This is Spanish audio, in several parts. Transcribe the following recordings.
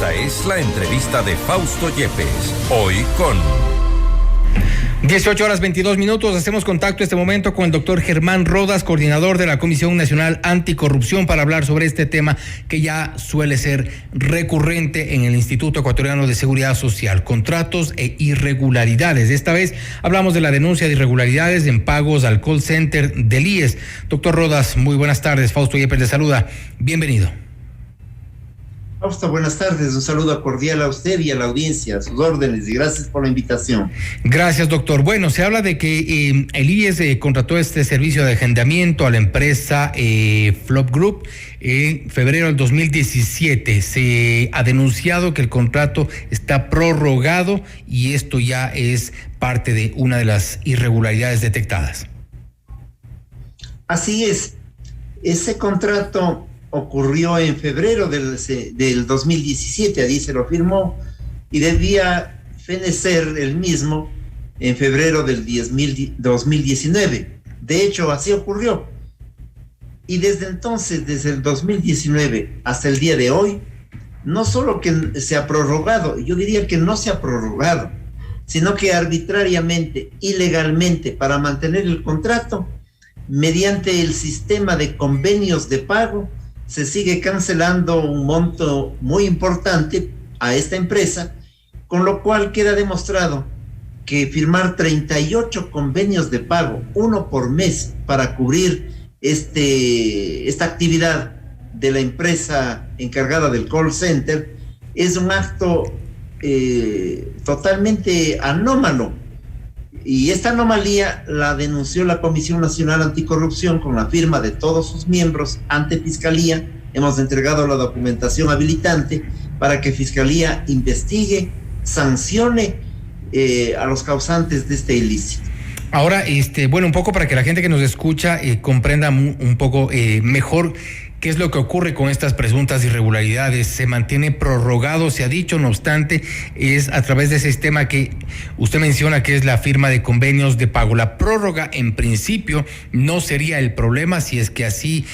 Esta es la entrevista de Fausto Yepes, hoy con... 18:22. Hacemos contacto este momento con el doctor Germán Rodas, coordinador de la Comisión Nacional Anticorrupción, para hablar sobre este tema que ya suele ser recurrente en el Instituto Ecuatoriano de Seguridad Social, contratos e irregularidades. Esta vez hablamos de la denuncia de irregularidades en pagos al call center del IES. Doctor Rodas, muy buenas tardes. Fausto Yepes le saluda. Bienvenido. Fausto, buenas tardes. Un saludo cordial a usted y a la audiencia, a sus órdenes, y gracias por la invitación. Gracias, doctor. Bueno, se habla de que el IES contrató este servicio de agendamiento a la empresa Flop Group en febrero del 2017. Se ha denunciado que el contrato está prorrogado y esto ya es parte de una de las irregularidades detectadas. Así es. Ese contrato ocurrió en febrero del 2017, allí se lo firmó, y debía fenecer el mismo en febrero del 2019. De hecho, así ocurrió. Y desde entonces, desde el 2019 hasta el día de hoy, no solo que se ha prorrogado, yo diría que no se ha prorrogado, sino que arbitrariamente, ilegalmente, para mantener el contrato, mediante el sistema de convenios de pago, se sigue cancelando un monto muy importante a esta empresa, con lo cual queda demostrado que firmar 38 convenios de pago, uno por mes, para cubrir esta actividad de la empresa encargada del call center, es un acto totalmente anómalo. Y esta anomalía la denunció la Comisión Nacional Anticorrupción con la firma de todos sus miembros ante Fiscalía. Hemos entregado la documentación habilitante para que Fiscalía investigue, sancione a los causantes de este ilícito. Ahora, bueno, un poco para que la gente que nos escucha comprenda un poco mejor qué es lo que ocurre con estas presuntas irregularidades. Se mantiene prorrogado, se ha dicho, no obstante, es a través de ese sistema que usted menciona, que es la firma de convenios de pago. La prórroga, en principio, no sería el problema si es que así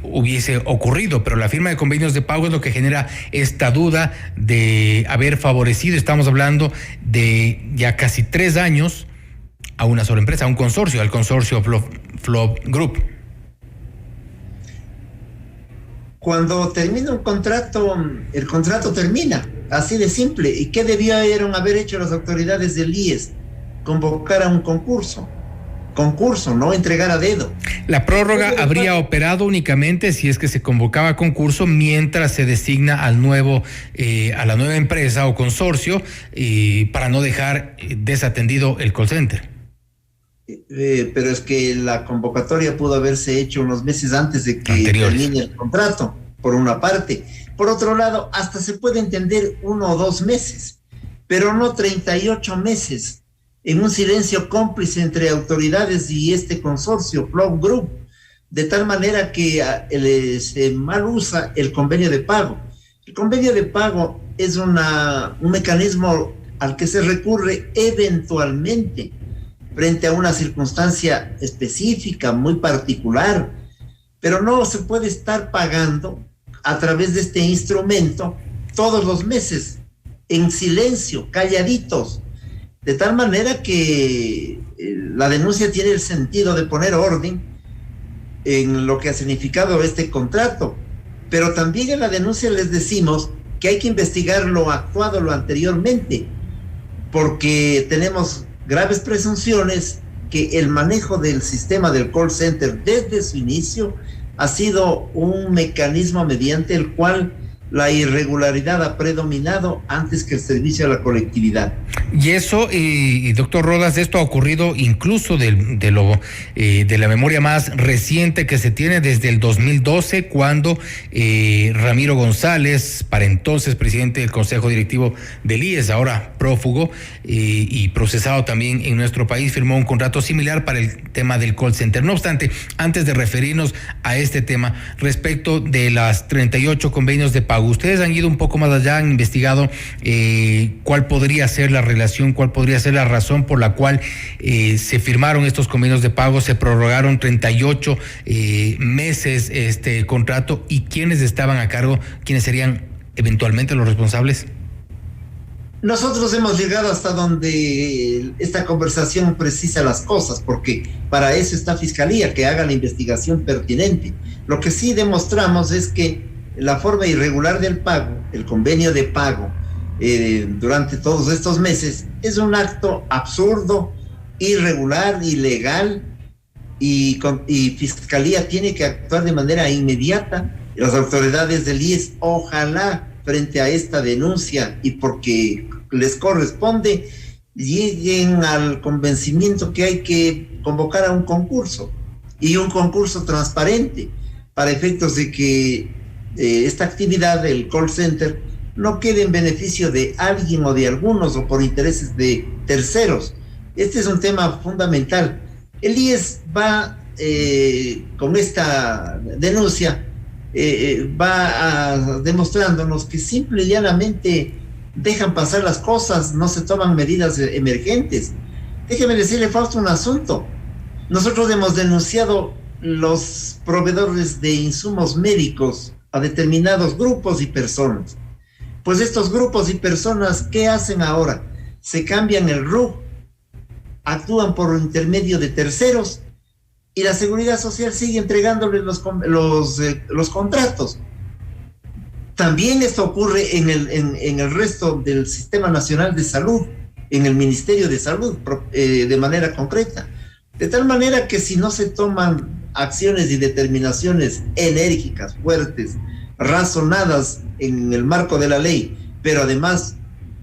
hubiese ocurrido, pero la firma de convenios de pago es lo que genera esta duda de haber favorecido. Estamos hablando de ya casi 3 años a una sola empresa, a un consorcio, al consorcio Flop Group. Cuando termina un contrato, el contrato termina, así de simple. ¿Y qué debieron haber hecho las autoridades del IES? Convocar a un concurso, no entregar a dedo. La prórroga habría operado únicamente si es que se convocaba concurso mientras se designa al nuevo, a la nueva empresa o consorcio, para no dejar desatendido el call center. Pero es que la convocatoria pudo haberse hecho unos meses antes de que termine el contrato, por una parte. Por otro lado, hasta se puede entender 1 o 2 meses, pero no 38 meses, en un silencio cómplice entre autoridades y este consorcio, Flop Group, de tal manera que se mal usa el convenio de pago. El convenio de pago es un mecanismo al que se recurre eventualmente, frente a una circunstancia específica, muy particular, pero no se puede estar pagando a través de este instrumento todos los meses, en silencio, calladitos, de tal manera que la denuncia tiene el sentido de poner orden en lo que ha significado este contrato, pero también en la denuncia les decimos que hay que investigar lo actuado lo anteriormente, porque tenemos graves presunciones que el manejo del sistema del call center desde su inicio ha sido un mecanismo mediante el cual la irregularidad ha predominado antes que el servicio a la colectividad. Y eso, doctor Rodas, esto ha ocurrido incluso de la memoria más reciente que se tiene desde el 2012, cuando Ramiro González, para entonces presidente del Consejo Directivo del IES, ahora prófugo y procesado también en nuestro país, firmó un contrato similar para el tema del call center. No obstante, antes de referirnos a este tema, respecto de las 38 convenios de pago, ustedes han ido un poco más allá, han investigado cuál podría ser la relación, cuál podría ser la razón por la cual se firmaron estos convenios de pago, se prorrogaron 38 meses este contrato, y quiénes estaban a cargo, quiénes serían eventualmente los responsables? Nosotros hemos llegado hasta donde esta conversación precisa las cosas, porque para eso está Fiscalía, que haga la investigación pertinente. Lo que sí demostramos es que la forma irregular del pago, el convenio de pago durante todos estos meses, es un acto absurdo, irregular, ilegal, y Fiscalía tiene que actuar de manera inmediata. Las autoridades del IES, ojalá, frente a esta denuncia y porque les corresponde, lleguen al convencimiento que hay que convocar a un concurso, y un concurso transparente, para efectos de que esta actividad del call center no quede en beneficio de alguien o de algunos o por intereses de terceros. Este es un tema fundamental. El IES va con esta denuncia va demostrándonos que simple y llanamente dejan pasar las cosas, no se toman medidas emergentes. Déjeme decirle, Fausto, un asunto. Nosotros hemos denunciado los proveedores de insumos médicos a determinados grupos y personas. Pues estos grupos y personas, ¿qué hacen ahora? Se cambian el RUC, actúan por intermedio de terceros, y la Seguridad Social sigue entregándoles los contratos. También esto ocurre en el resto del Sistema Nacional de Salud, en el Ministerio de Salud, de manera concreta. De tal manera que si no se toman acciones y determinaciones enérgicas, fuertes, razonadas en el marco de la ley, pero además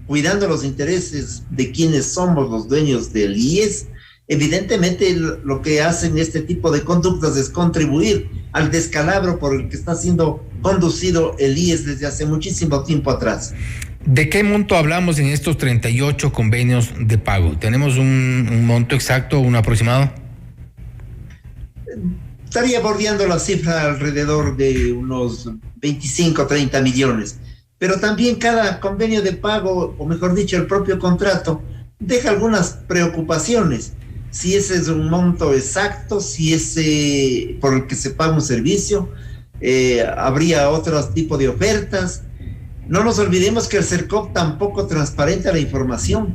cuidando los intereses de quienes somos los dueños del IES, evidentemente lo que hacen este tipo de conductas es contribuir al descalabro por el que está siendo conducido el IES desde hace muchísimo tiempo atrás. ¿De qué monto hablamos en estos 38 convenios de pago? ¿Tenemos un monto exacto, un aproximado? Estaría bordeando la cifra alrededor de unos 25 o 30 millones. Pero también cada convenio de pago, o mejor dicho, el propio contrato, deja algunas preocupaciones. Si ese es un monto exacto, si ese por el que se paga un servicio, habría otro tipo de ofertas. No nos olvidemos que el CERCOP tampoco transparenta la información,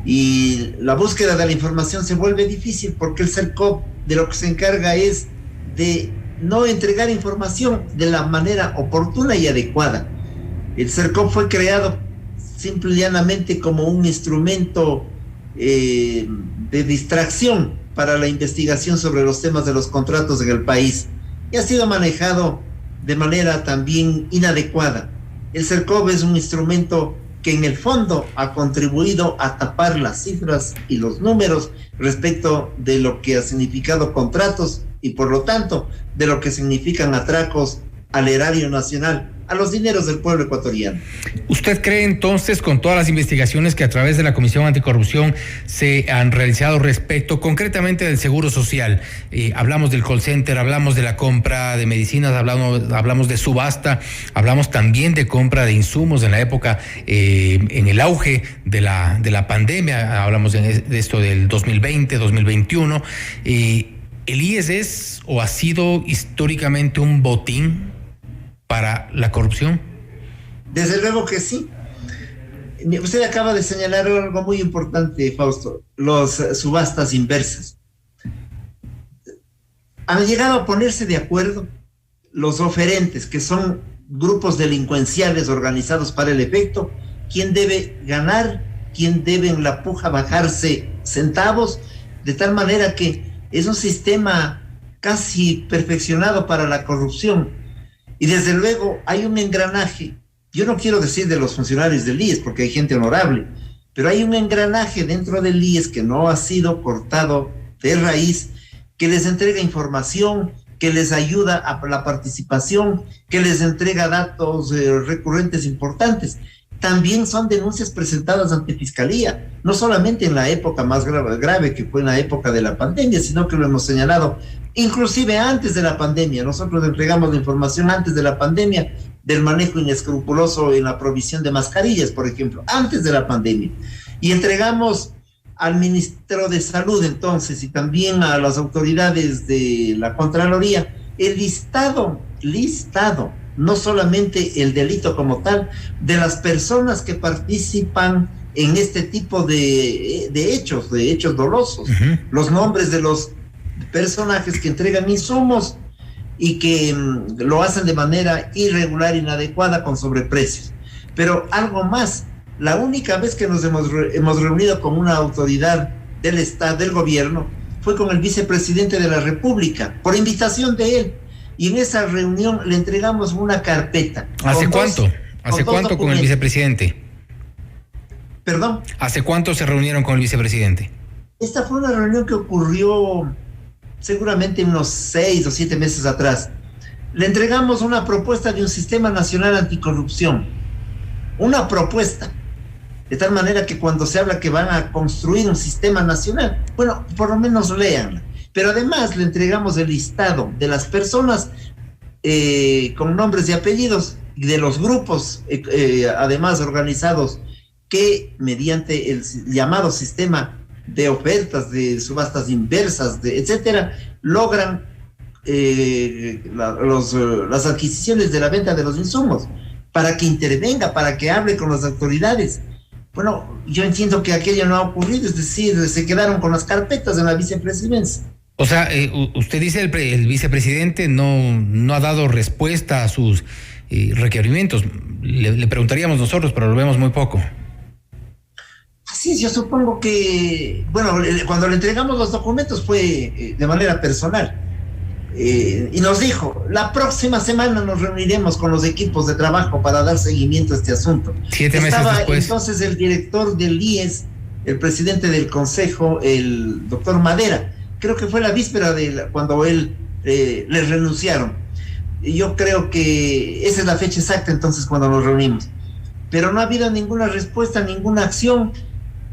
y la búsqueda de la información se vuelve difícil porque el CERCOP de lo que se encarga es de no entregar información de la manera oportuna y adecuada. El CERCOP fue creado simple y llanamente como un instrumento de distracción para la investigación sobre los temas de los contratos en el país, y ha sido manejado de manera también inadecuada. El CERCOP es un instrumento que en el fondo ha contribuido a tapar las cifras y los números respecto de lo que ha significado contratos y por lo tanto de lo que significan atracos al erario nacional, a los dineros del pueblo ecuatoriano. ¿Usted cree entonces, con todas las investigaciones que a través de la Comisión Anticorrupción se han realizado respecto concretamente del Seguro Social, hablamos del call center, hablamos de la compra de medicinas, hablamos de subasta, hablamos también de compra de insumos en la época, en el auge de la pandemia, hablamos de esto del 2020, 2021, ¿el IES es o ha sido históricamente un botín para la corrupción? Desde luego que sí. Usted acaba de señalar algo muy importante, Fausto, las subastas inversas. Han llegado a ponerse de acuerdo los oferentes, que son grupos delincuenciales organizados para el efecto, quién debe ganar, quién debe en la puja bajarse centavos, de tal manera que es un sistema casi perfeccionado para la corrupción. Y desde luego hay un engranaje, yo no quiero decir de los funcionarios del IES porque hay gente honorable, pero hay un engranaje dentro del IES que no ha sido cortado de raíz, que les entrega información, que les ayuda a la participación, que les entrega datos recurrentes importantes. También son denuncias presentadas ante Fiscalía, no solamente en la época más grave que fue en la época de la pandemia, sino que lo hemos señalado inclusive antes de la pandemia. Nosotros entregamos la información antes de la pandemia del manejo inescrupuloso en la provisión de mascarillas, por ejemplo, antes de la pandemia. Y entregamos al Ministro de Salud entonces y también a las autoridades de la Contraloría el listado no solamente el delito como tal, de las personas que participan en este tipo de hechos dolosos, los nombres de los personajes que entregan insumos y que lo hacen de manera irregular, inadecuada, con sobreprecios. Pero algo más, la única vez que nos hemos reunido con una autoridad del Estado, del gobierno, fue con el vicepresidente de la República, por invitación de él, y en esa reunión le entregamos una carpeta. ¿Hace cuánto? ¿Hace cuánto con el vicepresidente? ¿Perdón? ¿Hace cuánto se reunieron con el vicepresidente? Esta fue una reunión que ocurrió seguramente unos 6 o 7 meses atrás. Le entregamos una propuesta de un sistema nacional anticorrupción. Una propuesta. De tal manera que cuando se habla que van a construir un sistema nacional, bueno, por lo menos léanla. Pero además le entregamos el listado de las personas con nombres y apellidos y de los grupos, además organizados, que mediante el llamado sistema de ofertas, de subastas inversas, etcétera, logran las adquisiciones de la venta de los insumos, para que intervenga, para que hable con las autoridades. Bueno, yo entiendo que aquello no ha ocurrido, es decir, se quedaron con las carpetas en la vicepresidencia. O sea, usted dice el vicepresidente no ha dado respuesta a sus requerimientos. Le preguntaríamos nosotros, pero lo vemos muy poco. Sí, yo supongo que, bueno, cuando le entregamos los documentos fue de manera personal. Y nos dijo, la próxima semana nos reuniremos con los equipos de trabajo para dar seguimiento a este asunto. 7 meses después. Estaba entonces el director del IES, el presidente del consejo, el doctor Madera. Creo que fue la víspera cuando él le renunciaron. Y yo creo que esa es la fecha exacta entonces cuando nos reunimos. Pero no ha habido ninguna respuesta, ninguna acción,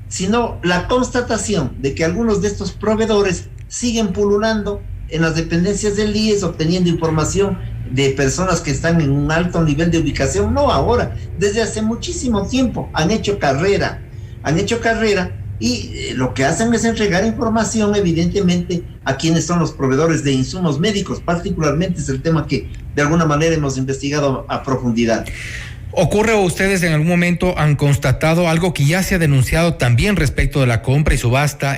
sino la constatación de que algunos de estos proveedores siguen pululando en las dependencias del IES, obteniendo información de personas que están en un alto nivel de ubicación, no ahora, desde hace muchísimo tiempo, han hecho carrera, y lo que hacen es entregar información, evidentemente, a quienes son los proveedores de insumos médicos. Particularmente es el tema que de alguna manera hemos investigado a profundidad. ¿Ocurre o ustedes en algún momento han constatado algo que ya se ha denunciado también respecto de la compra y subasta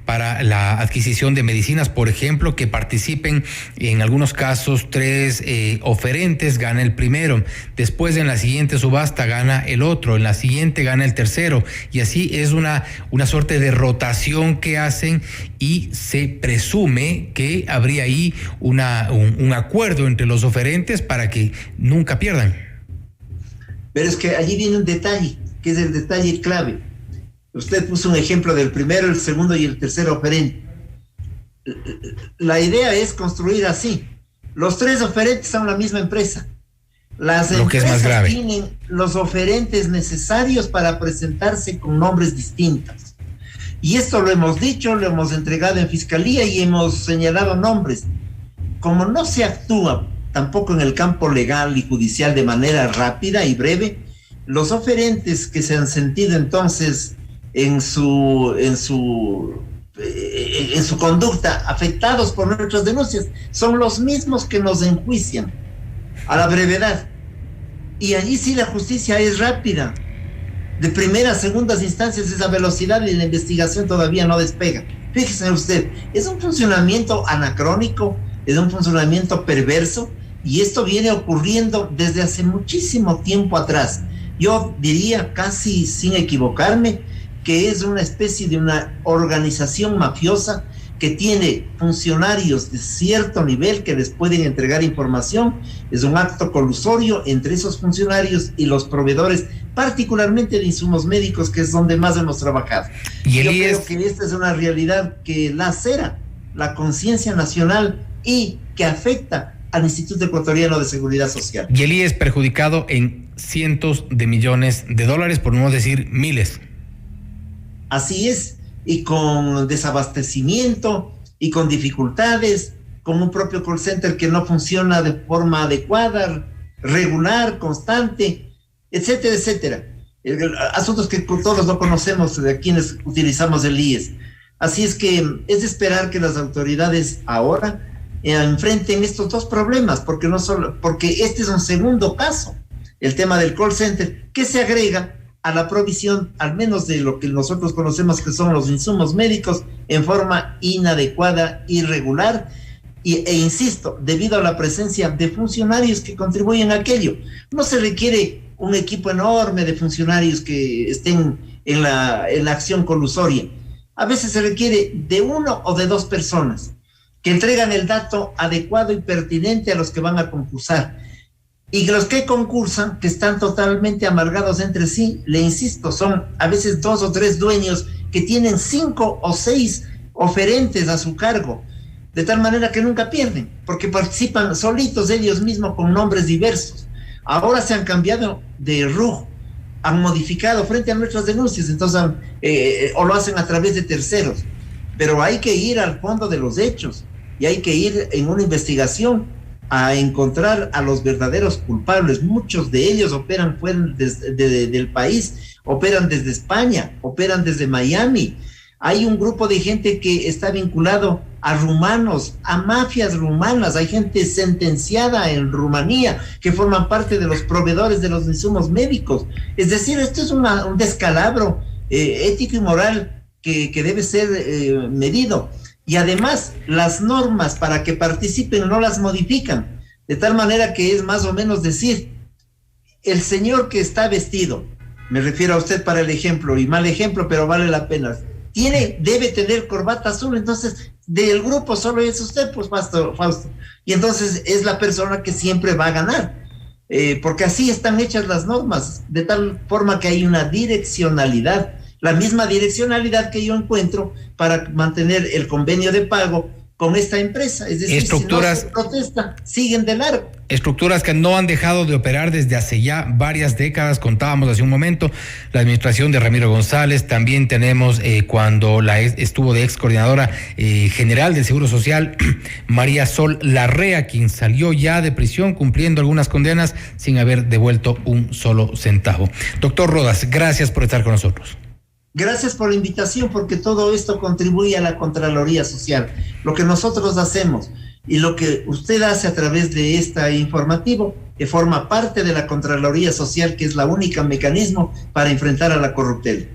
para la adquisición de medicinas, por ejemplo, que participen en algunos casos 3 oferentes, gana el primero, después en la siguiente subasta gana el otro, en la siguiente gana el tercero, y así es una suerte de rotación que hacen, y se presume que habría ahí un acuerdo entre los oferentes para que nunca pierdan? Pero es que allí viene un detalle, que es el detalle clave. Usted puso un ejemplo del primero, el segundo y el tercer oferente. La idea es construir así. Los 3 oferentes son la misma empresa. Las empresas tienen los oferentes necesarios para presentarse con nombres distintos. Y esto lo hemos dicho, lo hemos entregado en fiscalía y hemos señalado nombres. Como no se actúa tampoco en el campo legal y judicial de manera rápida y breve, los oferentes que se han sentido entonces en su conducta afectados por nuestras denuncias son los mismos que nos enjuician a la brevedad. Y allí sí la justicia es rápida. De primeras, segundas instancias esa velocidad y la investigación todavía no despega. Fíjese usted, es un funcionamiento anacrónico, es un funcionamiento perverso, y esto viene ocurriendo desde hace muchísimo tiempo atrás. Yo diría, casi sin equivocarme, que es una especie de una organización mafiosa que tiene funcionarios de cierto nivel que les pueden entregar información. Es un acto colusorio entre esos funcionarios y los proveedores, particularmente de insumos médicos, que es donde más hemos trabajado. Yo creo que esta es una realidad que lacera la conciencia nacional y que afecta al Instituto Ecuatoriano de Seguridad Social. Y el IES perjudicado en cientos de millones de dólares, por no decir miles. Así es, y con desabastecimiento y con dificultades, con un propio call center que no funciona de forma adecuada, regular, constante, etcétera, etcétera. Asuntos que todos no conocemos de quienes utilizamos el IES. Así es que es de esperar que las autoridades ahora enfrenten estos dos problemas, porque este es un segundo caso, el tema del call center, que se agrega a la provisión, al menos de lo que nosotros conocemos que son los insumos médicos, en forma inadecuada, irregular, e insisto, debido a la presencia de funcionarios que contribuyen a aquello. No se requiere un equipo enorme de funcionarios que estén en la acción colusoria. A veces se requiere de 1 o de 2 personas que entregan el dato adecuado y pertinente a los que van a concursar. Y los que concursan, que están totalmente amargados entre sí, le insisto, son a veces 2 o 3 dueños que tienen 5 o 6 oferentes a su cargo, de tal manera que nunca pierden, porque participan solitos ellos mismos con nombres diversos. Ahora se han cambiado de RUJ, han modificado frente a nuestras denuncias, entonces o lo hacen a través de terceros, pero hay que ir al fondo de los hechos y hay que ir en una investigación a encontrar a los verdaderos culpables. Muchos de ellos operan fuera del país, operan desde España, operan desde Miami. Hay un grupo de gente que está vinculado a rumanos, a mafias rumanas. Hay gente sentenciada en Rumanía que forman parte de los proveedores de los insumos médicos. Es decir, esto es un descalabro ético y moral que debe ser medido. Y además, las normas para que participen no las modifican, de tal manera que es más o menos decir, el señor que está vestido, me refiero a usted para el ejemplo, y mal ejemplo, pero vale la pena, debe tener corbata azul, entonces del grupo solo es usted, pues Fausto, y entonces es la persona que siempre va a ganar, porque así están hechas las normas, de tal forma que hay una direccionalidad, la misma direccionalidad que yo encuentro para mantener el convenio de pago con esta empresa. Es decir, estructuras, si no se protesta, siguen de largo. Estructuras que no han dejado de operar desde hace ya varias décadas. Contábamos hace un momento la administración de Ramiro González. También tenemos cuando estuvo de ex coordinadora general del Seguro Social, María Sol Larrea, quien salió ya de prisión cumpliendo algunas condenas sin haber devuelto un solo centavo. Doctor Rodas, gracias por estar con nosotros. Gracias por la invitación, porque todo esto contribuye a la Contraloría Social. Lo que nosotros hacemos y lo que usted hace a través de este informativo, que forma parte de la Contraloría Social, que es la única mecanismo para enfrentar a la corruptela.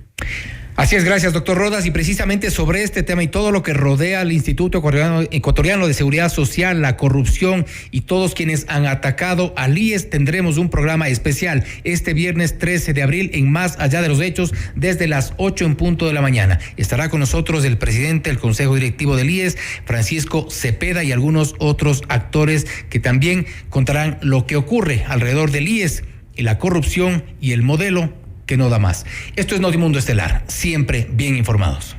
Así es, gracias, doctor Rodas. Y precisamente sobre este tema y todo lo que rodea al Instituto Ecuatoriano de Seguridad Social, la corrupción y todos quienes han atacado al IES, tendremos un programa especial este viernes 13 de abril en Más Allá de los Hechos, desde las 8 en punto de la mañana. Estará con nosotros el presidente del Consejo Directivo del IES, Francisco Cepeda, y algunos otros actores que también contarán lo que ocurre alrededor del IES y la corrupción y el modelo que no da más. Esto es Notimundo Estelar, siempre bien informados.